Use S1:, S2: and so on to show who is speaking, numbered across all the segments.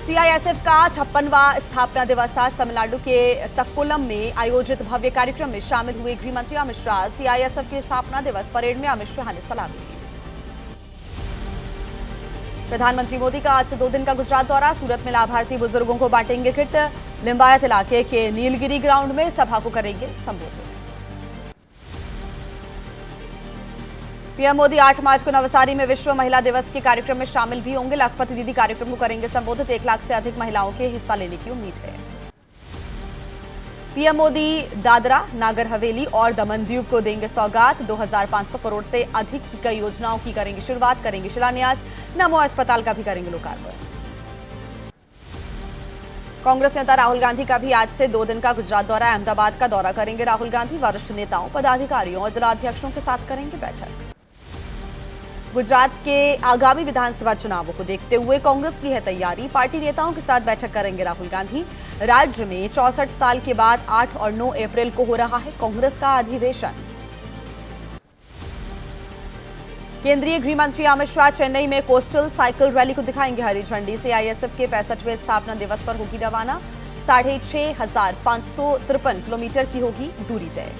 S1: CISF का 56वां स्थापना दिवस आज तमिलनाडु के तक्कोलम में आयोजित भव्य कार्यक्रम में शामिल हुए गृह मंत्री अमित शाह। सीआईएसएफ के स्थापना दिवस परेड में अमित शाह ने सलामी ली। प्रधानमंत्री मोदी का आज से 2 दिन का गुजरात दौरा। सूरत में लाभार्थी बुजुर्गों को बांटेंगे किट। लिंबायत इलाके के नीलगिरी ग्राउंड में सभा को करेंगे संबोधित। पीएम मोदी 8 मार्च को नवसारी में विश्व महिला दिवस के कार्यक्रम में शामिल भी होंगे। लखपति दीदी कार्यक्रम को करेंगे संबोधित। 1 लाख से अधिक महिलाओं के हिस्सा लेने की उम्मीद है। पीएम मोदी दादरा, नागर हवेली और दमन दीव को देंगे सौगात। 2500 करोड़ से अधिक की कई योजनाओं की करेंगे शुरुआत, करेंगे शिलान्यास। नमो अस्पताल का भी करेंगे लोकार्पण। कांग्रेस नेता राहुल गांधी का भी आज से 2 दिन का गुजरात दौरा। अहमदाबाद का दौरा करेंगे राहुल गांधी। वरिष्ठ नेताओं, पदाधिकारियों और जिलाध्यक्षों के साथ करेंगे बैठक। गुजरात के आगामी विधानसभा चुनावों को देखते हुए कांग्रेस की है तैयारी। पार्टी नेताओं के साथ बैठक करेंगे राहुल गांधी। राज्य में 64 साल के बाद 8 और 9 अप्रैल को हो रहा है कांग्रेस का अधिवेशन। केंद्रीय गृह मंत्री अमित शाह चेन्नई में कोस्टल साइकिल रैली को दिखाएंगे हरी झंडी। सीआईएसएफ के 65वें स्थापना दिवस पर होगी रवाना। 6553 किलोमीटर की होगी दूरी तय।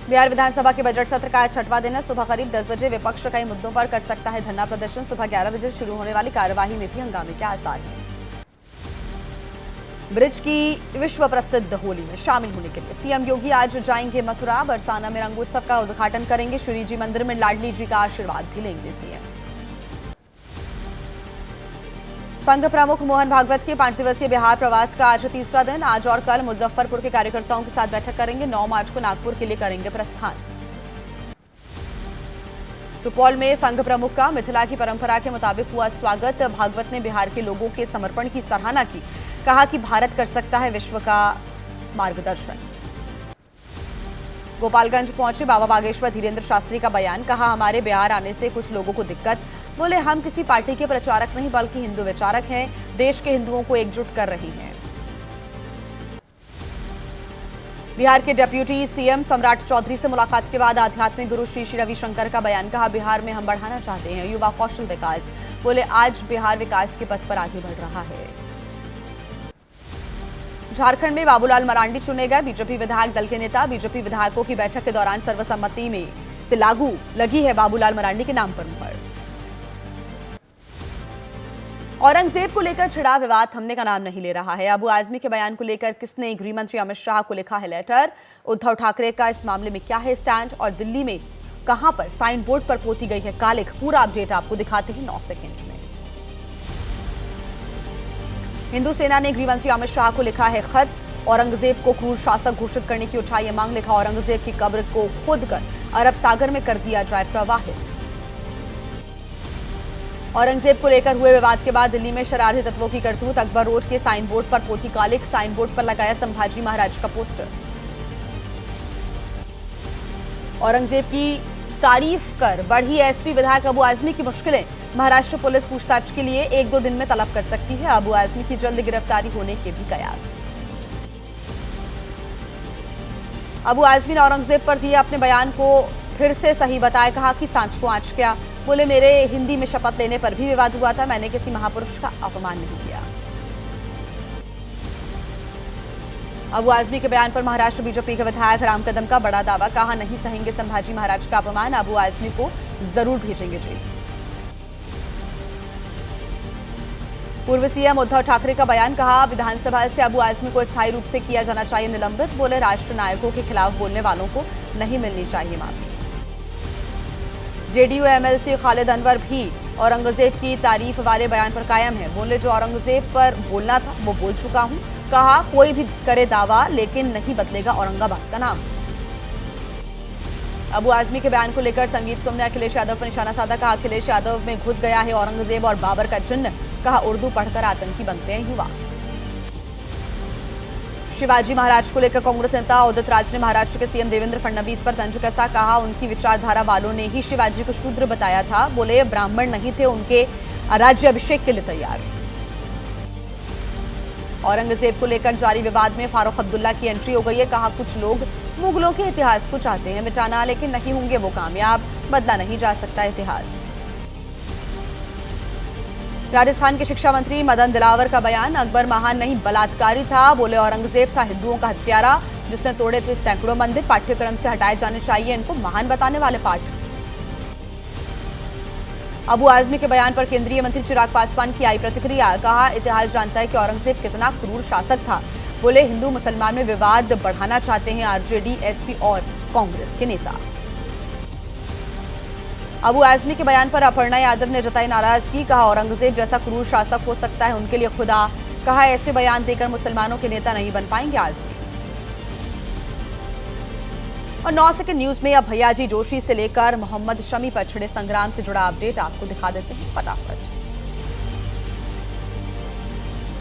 S1: बिहार विधानसभा के बजट सत्र का 6वां दिन है। सुबह करीब 10 बजे विपक्ष कई मुद्दों पर कर सकता है धरना प्रदर्शन। सुबह 11 बजे शुरू होने वाली कार्यवाही में भी हंगामे के आसार हैं। ब्रिज की विश्व प्रसिद्ध होली में शामिल होने के लिए सीएम योगी आज जाएंगे मथुरा। बरसाना में रंगोत्सव का उद्घाटन करेंगे। श्री जी मंदिर में लाडली जी का आशीर्वाद भी लेंगे सीएम। संघ प्रमुख मोहन भागवत के 5 दिवसीय बिहार प्रवास का आज 3रा दिन। आज और कल मुजफ्फरपुर के कार्यकर्ताओं के साथ बैठक करेंगे। 9 मार्च को नागपुर के लिए करेंगे प्रस्थान। सुपौल में संघ प्रमुख का मिथिला की परंपरा के मुताबिक हुआ स्वागत। भागवत ने बिहार के लोगों के समर्पण की सराहना की। कहा कि भारत कर सकता है विश्व का मार्गदर्शन। गोपालगंज पहुंचे बाबा बागेश्वर धीरेन्द्र शास्त्री का बयान। कहा हमारे बिहार आने से कुछ लोगों को दिक्कत। बोले हम किसी पार्टी के प्रचारक नहीं बल्कि हिंदू विचारक हैं। देश के हिंदुओं को एकजुट कर रही हैं। बिहार के डिप्टी सीएम सम्राट चौधरी से मुलाकात के बाद आध्यात्मिक गुरु श्री श्री रविशंकर का बयान। कहा बिहार में हम बढ़ाना चाहते हैं युवा कौशल विकास। बोले आज बिहार विकास के पथ पर आगे बढ़ रहा है। झारखंड में बाबूलाल मरांडी चुने गए बीजेपी विधायक दल के नेता। बीजेपी विधायकों की बैठक के दौरान सर्वसम्मति में से लागू लगी है बाबूलाल मरांडी के नाम पर मुहर। औरंगजेब को लेकर छिड़ा विवाद थमने का नाम नहीं ले रहा है। अबू आजमी के बयान को लेकर किसने गृह मंत्री अमित शाह को लिखा है लेटर। उद्धव ठाकरे का इस मामले में क्या है स्टैंड और दिल्ली में कहां पर साइन बोर्ड पर पोती गई है कालिख। पूरा अपडेट आपको दिखाते हैं 9 सेकंड में। हिंदू सेना ने गृह मंत्री अमित शाह को लिखा है खत। औरंगजेब को क्रूर शासक घोषित करने की उठाई मांग। लिखा औरंगजेब की कब्र को खोदकर अरब सागर में कर दिया जाए प्रवाहित। औरंगजेब को लेकर हुए विवाद के बाद दिल्ली में शरारती तत्वों की करतूत। अकबर रोड के साइन बोर्ड पर पोती कालिख। साइन बोर्ड पर लगाया संभाजी महाराज का पोस्टर। औरंगजेब की तारीफ कर बढ़ी एसपी विधायक अबू आजमी की मुश्किलें। महाराष्ट्र पुलिस पूछताछ के लिए 1-2 दिन में तलब कर सकती है। अबू आजमी की जल्द गिरफ्तारी होने के भी कयास। अबू आजमी ने औरंगजेब पर दिए अपने बयान को फिर से सही बताया। कहा कि सांच को आंच क्या। बोले मेरे हिंदी में शपथ लेने पर भी विवाद हुआ था। मैंने किसी महापुरुष का अपमान नहीं किया। अबू आजमी के बयान पर महाराष्ट्र बीजेपी के विधायक राम कदम का बड़ा दावा। कहा नहीं सहेंगे संभाजी महाराज का अपमान। अबू आजमी को जरूर भेजेंगे जेल। पूर्व सीएम उद्धव ठाकरे का बयान। कहा विधानसभा से अबू आजमी को स्थायी रूप से किया जाना चाहिए निलंबित। बोले राष्ट्र नायकों के खिलाफ बोलने वालों को नहीं मिलनी चाहिए माफी। जेडीयू एमएलसी खालिद अनवर भी औरंगजेब की तारीफ वाले बयान पर कायम है। बोले जो औरंगजेब पर बोलना था वो बोल चुका हूं। कहा कोई भी करे दावा लेकिन नहीं बदलेगा औरंगाबाद का नाम। अबू आजमी के बयान को लेकर संगीत सोम ने अखिलेश यादव पर निशाना साधा। कहा अखिलेश यादव में घुस गया है औरंगजेब और बाबर का चिन्ह। कहा उर्दू पढ़कर आतंकी बनते हैं युवा। शिवाजी महाराज को लेकर कांग्रेस नेता उदित राज ने महाराष्ट्र के सीएम देवेंद्र फडणवीस पर तंज कसा। कहा उनकी विचारधारा वालों ने ही शिवाजी को शूद्र बताया था। बोले ब्राह्मण नहीं थे उनके राज्य अभिषेक के लिए तैयार। औरंगजेब को लेकर जारी विवाद में फारूक अब्दुल्ला की एंट्री हो गई है। कहा कुछ लोग मुगलों के इतिहास को चाहते हैं मिटाना लेकिन नहीं होंगे वो कामयाब। बदला नहीं जा सकता इतिहास। राजस्थान के शिक्षा मंत्री मदन दिलावर का बयान, अकबर महान नहीं बलात्कारी था। बोले औरंगजेब था हिंदुओं का हत्यारा जिसने तोड़े थे सैकड़ों मंदिर। पाठ्यक्रम से हटाए जाने चाहिए इनको महान बताने वाले पाठ। अबू आजमी के बयान पर केंद्रीय मंत्री चिराग पासवान की आई प्रतिक्रिया, कहा इतिहास जानता है कि औरंगजेब कितना क्रूर शासक था। बोले हिंदू मुसलमान में विवाद बढ़ाना चाहते हैं आरजेडी, एसपी और कांग्रेस के नेता। अबू आजमी के बयान पर अपर्णा यादव ने जताई नाराजगी, कहा औरंगजेब जैसा क्रूर शासक हो सकता है उनके लिए खुदा। कहा ऐसे बयान देकर मुसलमानों के नेता नहीं बन पाएंगे आजमी। और 9 सेकंड न्यूज में अब भैयाजी जोशी से लेकर मोहम्मद शमी पर छिड़े संग्राम से जुड़ा अपडेट आपको दिखा देते हैं फटाफट।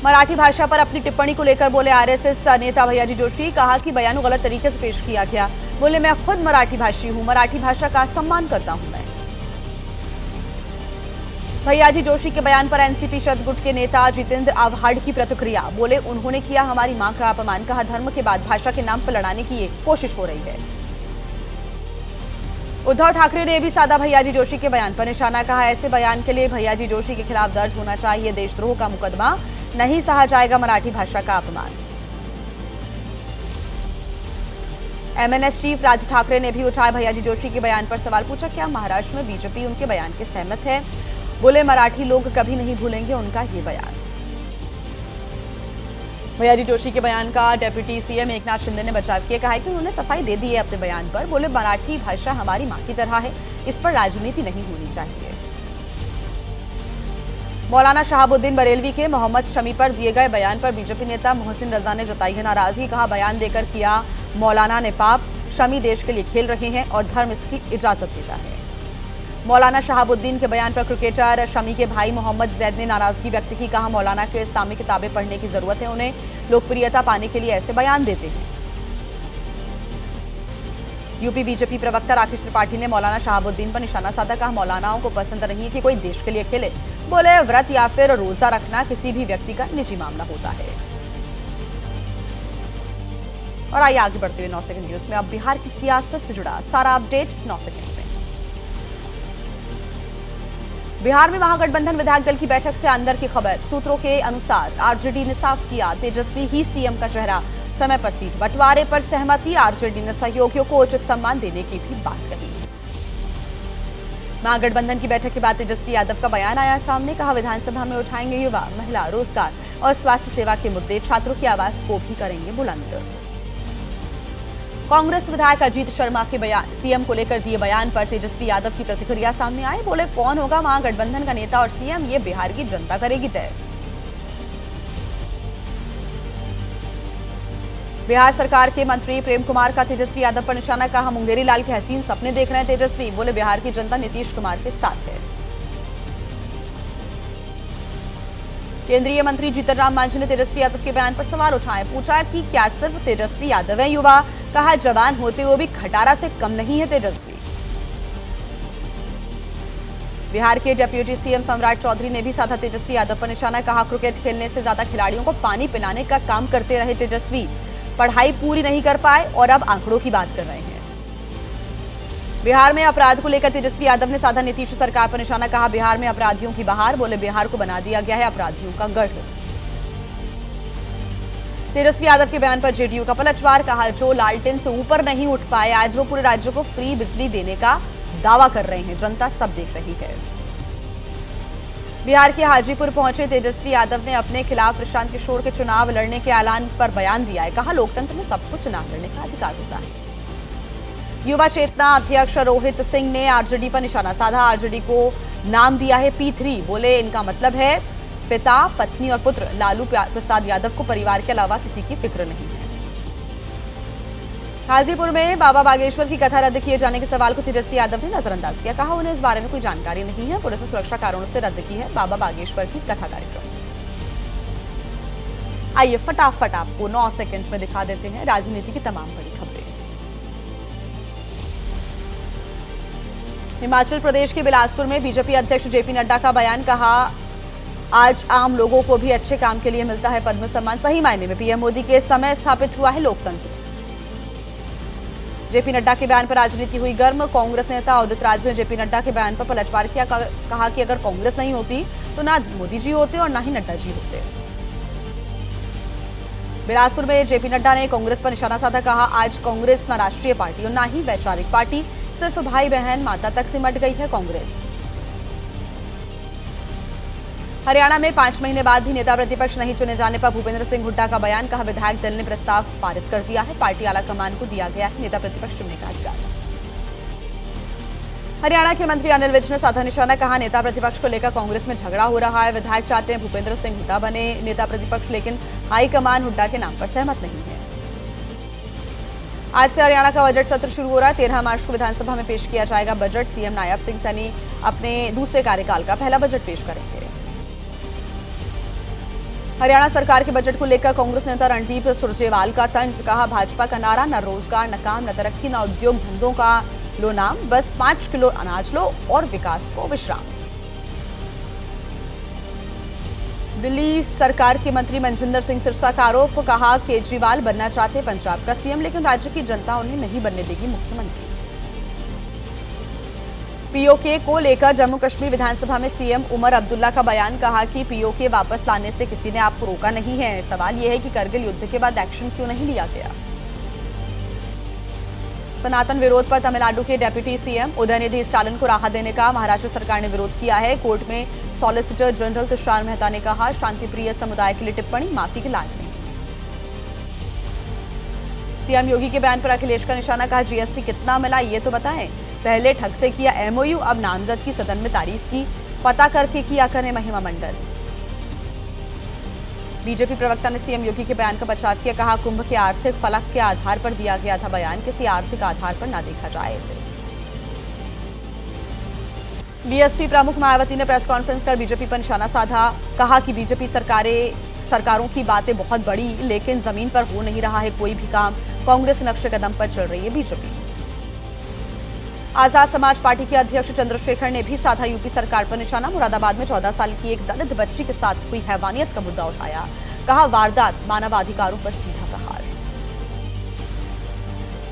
S1: मराठी भाषा पर अपनी टिप्पणी को लेकर बोले आरएसएस नेता भैयाजी जोशी, कहा कि बयान गलत तरीके से पेश किया गया। बोले मैं खुद मराठी भाषी हूं, मराठी भाषा का सम्मान करता हूं मैं। भैयाजी जोशी के बयान पर एनसीपी शतगुट के नेता जितेंद्र आव्हाड की प्रतिक्रिया, बोले उन्होंने किया हमारी मां का अपमान। कहा धर्म के बाद भाषा के नाम पर लड़ाने की कोशिश हो रही है। उद्धव ठाकरे ने भी साधा भैयाजी जोशी के बयान पर निशाना, कहा ऐसे बयान के लिए भैयाजी जोशी के खिलाफ दर्ज होना चाहिए देशद्रोह का मुकदमा, नहीं सहा जाएगा मराठी भाषा का अपमान। एमएनएस चीफ राज ठाकरे ने भी उठाया भैयाजी जोशी के बयान पर सवाल, पूछा क्या महाराष्ट्र में बीजेपी उनके बयान के सहमत है। बोले मराठी लोग कभी नहीं भूलेंगे उनका ये बयान। भैयाजी जोशी के बयान का डेप्यूटी सीएम एकनाथ शिंदे ने बचाव किया, कहा है कि उन्होंने सफाई दे दी है अपने बयान पर। बोले मराठी भाषा हमारी मां की तरह है, इस पर राजनीति नहीं होनी चाहिए। मौलाना शहाबुद्दीन बरेलवी के मोहम्मद शमी पर दिए गए बयान पर बीजेपी नेता मोहसिन रजा ने जताई है नाराजगी, कहा बयान देकर किया मौलाना ने पाप। शमी देश के लिए खेल रहे हैं और धर्म इसकी इजाजत देता है। मौलाना शहाबुद्दीन के बयान पर क्रिकेटर शमी के भाई मोहम्मद जैद ने नाराजगी व्यक्त की, कहा मौलाना के इस्लामी किताबें पढ़ने की जरूरत है, उन्हें लोकप्रियता पाने के लिए ऐसे बयान देते हैं। यूपी बीजेपी प्रवक्ता राकेश त्रिपाठी ने मौलाना शहाबुद्दीन पर निशाना साधा, कहा मौलानाओं को पसंद नहीं है कि कोई देश के लिए खेले। बोले व्रत या फिर रोजा रखना किसी भी व्यक्ति का निजी मामला होता है। और आइए आगे बढ़ते हुए 9 सेकंड न्यूज में अब बिहार की सियासत से जुड़ा सारा अपडेट 9 सेकंड में। बिहार में महागठबंधन विधायक दल की बैठक से अंदर की खबर, सूत्रों के अनुसार आरजेडी ने साफ किया तेजस्वी ही सीएम का चेहरा, समय पर सीट बंटवारे पर सहमति। आरजेडी ने सहयोगियों को उचित सम्मान देने की भी बात कही। महागठबंधन की बैठक के बाद तेजस्वी यादव का बयान आया सामने, कहा विधानसभा में उठाएंगे युवा, महिला, रोजगार और स्वास्थ्य सेवा के मुद्दे, छात्रों की आवाज को भी करेंगे बुलंद। कांग्रेस विधायक अजीत शर्मा के बयान, सीएम को लेकर दिए बयान पर तेजस्वी यादव की प्रतिक्रिया सामने आई। बोले कौन होगा महागठबंधन का नेता और सीएम, ये बिहार की जनता करेगी तय। बिहार सरकार के मंत्री प्रेम कुमार का तेजस्वी यादव पर निशाना, कहा मुंगेरी लाल के हसीन सपने देख रहे हैं तेजस्वी। बोले बिहार की जनता नीतीश कुमार के साथ है। केंद्रीय मंत्री जीतन राम मांझी ने तेजस्वी यादव के बयान पर सवाल उठाए, पूछा कि क्या सिर्फ तेजस्वी यादव है युवा। कहा जवान होते हुए भी खटारा से कम नहीं है तेजस्वी। बिहार के डेप्यूटी सीएम सम्राट चौधरी ने भी साधा तेजस्वी यादव पर निशाना, कहा क्रिकेट खेलने से ज्यादा खिलाड़ियों को पानी पिलाने का काम करते रहे तेजस्वी, पढ़ाई पूरी नहीं कर पाए और अब आंकड़ों की बात कर रहे हैं। बिहार में अपराध को लेकर तेजस्वी यादव ने साधा नीतीश सरकार पर निशाना, कहा बिहार में अपराधियों की बहार। बोले बिहार को बना दिया गया है अपराधियों का गढ़। तेजस्वी यादव के बयान पर जेडीयू का पलटवार, कहा जो लालटेन से ऊपर नहीं उठ पाए आज वो पूरे राज्य को फ्री बिजली देने का दावा कर रहे हैं, जनता सब देख रही है। बिहार के हाजीपुर पहुंचे तेजस्वी यादव ने अपने खिलाफ प्रशांत किशोर के चुनाव लड़ने के ऐलान पर बयान दिया है, कहा लोकतंत्र में सबको चुनाव लड़ने का अधिकार होता है। युवा चेतना अध्यक्ष रोहित सिंह ने आरजेडी पर निशाना साधा, आरजेडी को नाम दिया है P3। बोले इनका मतलब है पिता, पत्नी और पुत्र लालू प्रसाद यादव को परिवार के अलावा किसी की फिक्र नहीं है। हाजीपुर में बाबा बागेश्वर की कथा रद्द किए जाने के सवाल को तेजस्वी यादव ने नजरअंदाज किया, कहा उन्हें इस बारे में कोई जानकारी नहीं है, पुलिस ने सुरक्षा कारणों से रद्द की है बाबा बागेश्वर की कथा कार्यक्रम। आइए फटाफट आपको 9 सेकंड में दिखा देते हैं राजनीति की तमाम बड़ी खबरें। हिमाचल प्रदेश के बिलासपुर में बीजेपी अध्यक्ष जेपी नड्डा का बयान, कहा आज आम लोगों को भी अच्छे काम के लिए मिलता है पद्म सम्मान, सही मायने में पीएम मोदी के समय स्थापित हुआ है लोकतंत्र। जेपी नड्डा के बयान पर राजनीति हुई गर्म, कांग्रेस नेता उदित राज ने जेपी नड्डा के बयान पर पलटवार किया, कहा कि अगर कांग्रेस नहीं होती तो ना मोदी जी होते और ना ही नड्डा जी होते। बिलासपुर में जेपी नड्डा ने कांग्रेस पर निशाना साधा, कहा आज कांग्रेस न राष्ट्रीय पार्टी और ना ही वैचारिक पार्टी, सिर्फ भाई बहन माता तक सिमट गई है कांग्रेस। हरियाणा में 5 महीने बाद भी नेता प्रतिपक्ष नहीं चुने जाने पर भूपेंद्र सिंह हुड्डा का बयान, कहा विधायक दल ने प्रस्ताव पारित कर दिया है, पार्टी आलाकमान को दिया गया है नेता प्रतिपक्ष चुनने का अधिकार। हरियाणा के मंत्री अनिल विज ने साधा निशाना, कहा नेता प्रतिपक्ष को लेकर कांग्रेस में झगड़ा हो रहा है, विधायक चाहते हैं भूपेंद्र सिंह हुड्डा बने नेता प्रतिपक्ष, लेकिन हाईकमान हुड्डा के नाम पर सहमत नहीं है। आज से हरियाणा का बजट सत्र शुरू हो रहा है। 13 मार्च को विधानसभा में पेश किया जाएगा बजट। सीएम नायब सिंह सैनी अपने दूसरे कार्यकाल का पहला बजट पेश करेंगे। हरियाणा सरकार के बजट को लेकर कांग्रेस नेता रणदीप सुरजेवाल का तंज, कहा भाजपा का नारा न रोजगार न काम न तरक्की न उद्योग धंधों का लो नाम, बस 5 किलो अनाज लो और विकास को विश्राम। दिल्ली सरकार के मंत्री मनजिंदर सिंह सिरसा का आरोप, कहा केजरीवाल बनना चाहते पंजाब का सीएम, लेकिन राज्य की जनता उन्हें नहीं बनने देगी मुख्यमंत्री। पीओके को लेकर जम्मू कश्मीर विधानसभा में सीएम उमर अब्दुल्ला का बयान, कहा कि पीओके वापस लाने से किसी ने आपको रोका नहीं है, सवाल यह है कि करगिल युद्ध के बाद एक्शन क्यों नहीं लिया गया। सनातन विरोध पर तमिलनाडु के डेप्यूटी सीएम उदयनिधि स्टालिन को राहत देने का महाराष्ट्र सरकार ने विरोध किया है। कोर्ट में सॉलिसिटर जनरल तुषार मेहता ने कहा शांतिप्रिय समुदाय के लिए टिप्पणी माफी के लायक नहीं। सीएम योगी के बयान पर अखिलेश का निशाना, कहा जीएसटी कितना मिला ये तो बताएं, पहले ठग से किया एमओयू, अब नामजद की सदन में तारीफ की, पता करके किया करें महिमा मंडल। बीजेपी प्रवक्ता ने सीएम योगी के बयान का बचाव किया, कहा कुंभ के आर्थिक फलक के आधार पर दिया गया था बयान, किसी आर्थिक आधार पर ना देखा जाए इसे। बीएसपी प्रमुख मायावती ने प्रेस कॉन्फ्रेंस कर बीजेपी पर निशाना साधा, कहा कि बीजेपी सरकारों की बातें बहुत बड़ी, लेकिन जमीन पर हो नहीं रहा है कोई भी काम, कांग्रेस के नक्शे कदम पर चल रही है बीजेपी। आजाद समाज पार्टी के अध्यक्ष चंद्रशेखर ने भी साधा यूपी सरकार पर निशाना, मुरादाबाद में 14 साल की एक दलित बच्ची के साथ हुई हैवानियत का मुद्दा उठाया, कहा वारदात मानवाधिकारों पर सीधा प्रहार।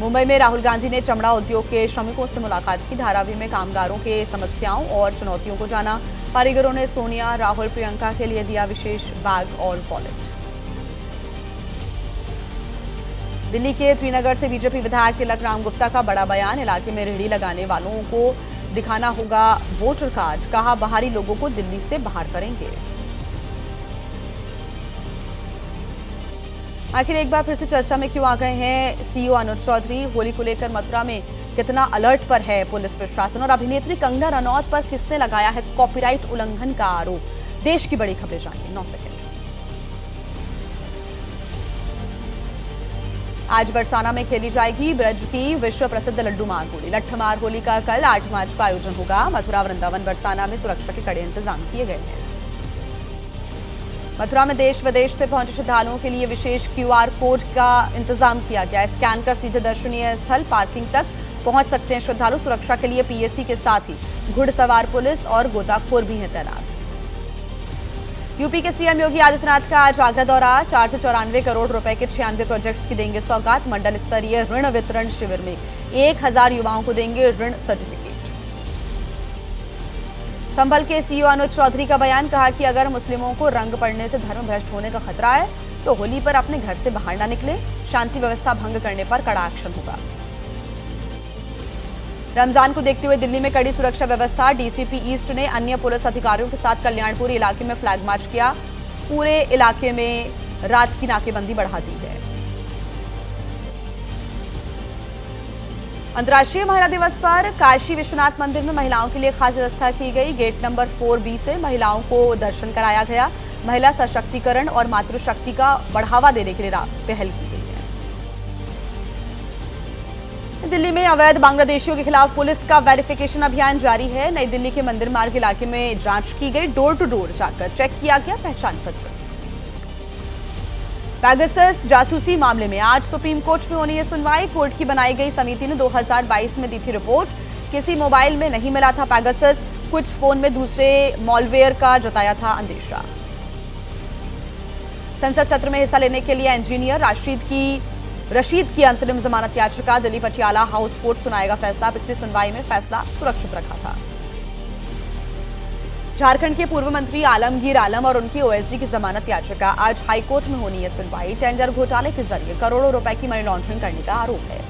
S1: मुंबई में राहुल गांधी ने चमड़ा उद्योग के श्रमिकों से मुलाकात की, धारावी में कामगारों के समस्याओं और चुनौतियों को जाना, कारीगरों ने सोनिया राहुल प्रियंका के लिए दिया विशेष बैग और वॉलेट। दिल्ली के त्रिनगर से बीजेपी विधायक तिलक राम गुप्ता का बड़ा बयान, इलाके में रेहड़ी लगाने वालों को दिखाना होगा वोटर कार्ड, कहा बाहरी लोगों को दिल्ली से बाहर करेंगे। आखिर एक बार फिर से चर्चा में क्यों आ गए हैं सीईओ अनुज चौधरी, होली को लेकर मथुरा में कितना अलर्ट पर है पुलिस प्रशासन, और अभिनेत्री कंगना रनौत पर किसने लगाया है कॉपीराइट उल्लंघन का आरोप। देश की बड़ी खबरें जानिए 9 सेकंड। आज बरसाना में खेली जाएगी ब्रज की विश्व प्रसिद्ध लड्डू मार होली। लट्ठमार होली का कल 8 मार्च को आयोजन होगा। मथुरा, वृंदावन, बरसाना में सुरक्षा के कड़े इंतजाम किए गए हैं। मथुरा में देश विदेश से पहुंचे श्रद्धालुओं के लिए विशेष क्यूआर कोड का इंतजाम किया गया है। स्कैन कर सीधे दर्शनीय स्थल पार्किंग तक पहुंच सकते हैं श्रद्धालु। सुरक्षा के लिए पीएसी के साथ ही घुड़सवार पुलिस और गोताखोर भी हैं तैनात। यूपी के सीएम योगी आदित्यनाथ का आज आगरा दौरा। 494 करोड़ रुपए के 96 प्रोजेक्ट्स की देंगे सौगात। मंडल स्तरीय ऋण वितरण शिविर में 1000 युवाओं को देंगे ऋण सर्टिफिकेट। संभल के सीईओ अनुज चौधरी का बयान, कहा कि अगर मुस्लिमों को रंग पड़ने से धर्म भ्रष्ट होने का खतरा है तो होली पर अपने घर से बाहर ना निकले। शांति व्यवस्था भंग करने पर कड़ा एक्शन होगा। रमजान को देखते हुए दिल्ली में कड़ी सुरक्षा व्यवस्था। डीसीपी ईस्ट ने अन्य पुलिस अधिकारियों के साथ कल्याणपुर इलाके में फ्लैग मार्च किया। पूरे इलाके में रात की नाकेबंदी बढ़ा दी है। अंतर्राष्ट्रीय महिला दिवस पर काशी विश्वनाथ मंदिर में महिलाओं के लिए खास व्यवस्था की गई। गेट नंबर 4B से महिलाओं को दर्शन कराया गया। महिला सशक्तिकरण और मातृशक्ति का बढ़ावा देने के लिए पहल की गई है। दिल्ली में अवैध बांग्लादेशियों के खिलाफ पुलिस का वेरिफिकेशन अभियान जारी है। नई दिल्ली के मंदिर मार्ग इलाके में जांच की गई। डोर टू डोर जाकर चेक किया गया पहचान पत्र। पेगासस जासूसी मामले में आज सुप्रीम कोर्ट में होनी है सुनवाई। कोर्ट की बनाई गई समिति ने 2022 में दी थी रिपोर्ट। किसी मोबाइल में नहीं मिला था पेगासस, कुछ फोन में दूसरे मॉलवेयर का जताया था अंदेशा। संसद सत्र में हिस्सा लेने के लिए इंजीनियर रशीद की अंतरिम जमानत याचिका। दिल्ली पटियाला हाउस कोर्ट सुनाएगा फैसला। पिछली सुनवाई में फैसला सुरक्षित रखा था। झारखंड के पूर्व मंत्री आलमगीर आलम और उनकी ओएसडी की जमानत याचिका आज हाईकोर्ट में होनी है सुनवाई। टेंडर घोटाले के जरिए करोड़ों रुपए की मनी लॉन्ड्रिंग करने का आरोप है।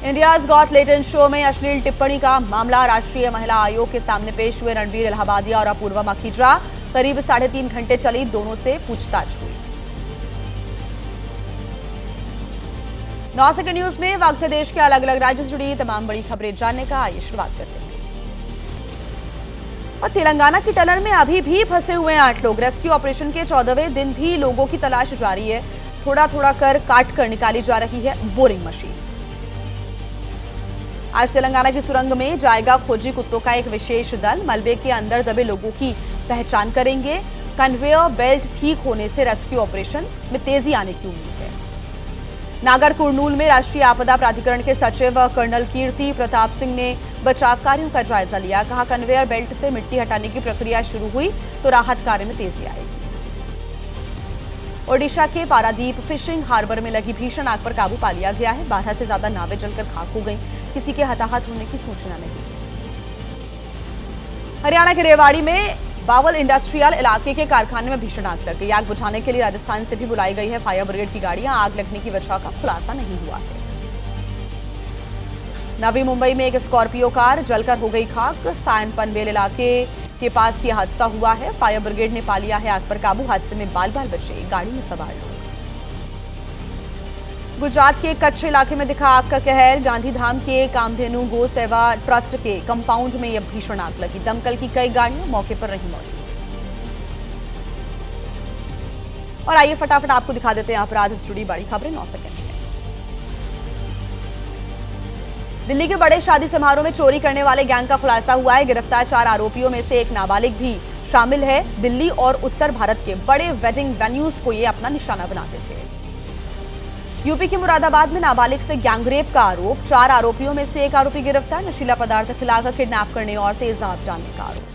S1: इंडियाज गॉट लेटेंट शो में अश्लील टिप्पणी का मामला राष्ट्रीय महिला आयोग के सामने पेश हुए रणबीर इलाहाबादिया और अपूर्वा माखीजा। करीब 3.5 घंटे चली दोनों से पूछताछ हुई। 9 सेकंड न्यूज में वक्त है देश के अलग अलग राज्यों से जुड़ी तमाम बड़ी खबरें जानने का। आइए शुरुआत करते हैं। और तेलंगाना की टनल में अभी भी फंसे हुए हैं 8 लोग। रेस्क्यू ऑपरेशन के 14वें दिन भी लोगों की तलाश जारी है। थोड़ा थोड़ा कर काट कर निकाली जा रही है बोरिंग मशीन। आज तेलंगाना की सुरंग में जाएगा खोजी कुत्तों का एक विशेष दल। मलबे के अंदर दबे लोगों की पहचान करेंगे। कन्वेयर बेल्ट ठीक होने से रेस्क्यू ऑपरेशन में तेजी आने की उम्मीद है। नागर कुरनूल में राष्ट्रीय आपदा प्राधिकरण के सचिव कर्नल कीर्ति प्रताप सिंह ने बचाव कार्यों का जायजा लिया। कहा, कन्वेयर बेल्ट से मिट्टी हटाने की प्रक्रिया शुरू हुई तो राहत कार्य में तेजी आएगी। ओडिशा के पारादीप फिशिंग हार्बर में लगी भीषण आग पर काबू पा लिया गया है। 12 से ज्यादा नावें जलकर खाक हो गईं। किसी के हताहत होने की सूचना नहीं। हरियाणा के रेवाड़ी में बावल इंडस्ट्रियल इलाके के कारखाने में भीषण आग लग गई। आग बुझाने के लिए राजस्थान से भी बुलाई गई है फायर ब्रिगेड की गाड़ियां। आग लगने की वजह का खुलासा नहीं हुआ है। नवी मुंबई में एक स्कॉर्पियो कार जलकर हो गई खाक। सायन पनवेल इलाके के पास यह हादसा हुआ है। फायर ब्रिगेड ने पा लिया है आग पर काबू। हादसे में बाल बाल बचे गाड़ी में सवार लोग। गुजरात के कच्छ इलाके में दिखा आग का कहर। गांधीधाम के कामधेनु गो सेवा ट्रस्ट के कंपाउंड में यह भीषण आग लगी। दमकल की कई गाड़ियां मौके पर रही मौजूद। और आइए फटाफट आपको दिखा देते हैं अपराध से जुड़ी बड़ी खबरें 9 सेकंड में। दिल्ली के बड़े शादी समारोह में चोरी करने वाले गैंग का खुलासा हुआ है। गिरफ्तार 4 आरोपियों में से एक नाबालिग भी शामिल है। दिल्ली और उत्तर भारत के बड़े वेडिंग वेन्यूज को ये अपना निशाना बनाते थे। यूपी के मुरादाबाद में नाबालिग से गैंगरेप का आरोप। 4 आरोपियों में से एक आरोपी गिरफ्तार। नशीला पदार्थ खिलाकर किडनैप करने और तेजाब डालने का आरोप।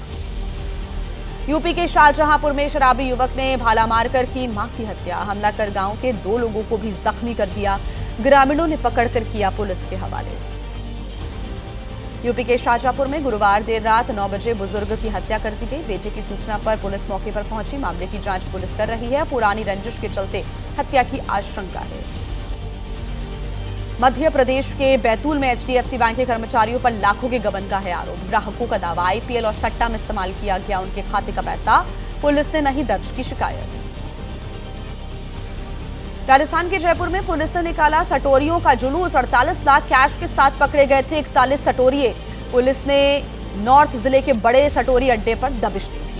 S1: यूपी के शाहजहांपुर में शराबी युवक ने भाला मारकर की मां की हत्या। हमला कर गांव के 2 लोगों को भी जख्मी कर दिया। ग्रामीणों ने पकड़कर किया पुलिस के हवाले। यूपी के शाहजहांपुर में गुरुवार देर रात 9 बजे बुजुर्ग की हत्या कर दी गई। बेटे की सूचना पर पुलिस मौके पर पहुंची। मामले की जांच पुलिस कर रही है। पुरानी रंजिश के चलते हत्या की आशंका है। मध्य प्रदेश के बैतूल में एचडीएफसी बैंक के कर्मचारियों पर लाखों के गबन का है आरोप। ग्राहकों का दावा, आईपीएल और सट्टा में इस्तेमाल किया गया उनके खाते का पैसा। पुलिस ने नहीं दर्ज की शिकायत। राजस्थान के जयपुर में पुलिस ने निकाला सटोरियों का जुलूस। 48 लाख कैश के साथ पकड़े गए थे 41 सटोरिये। पुलिस ने नॉर्थ जिले के बड़े सटोरी अड्डे पर दबिश दी थी।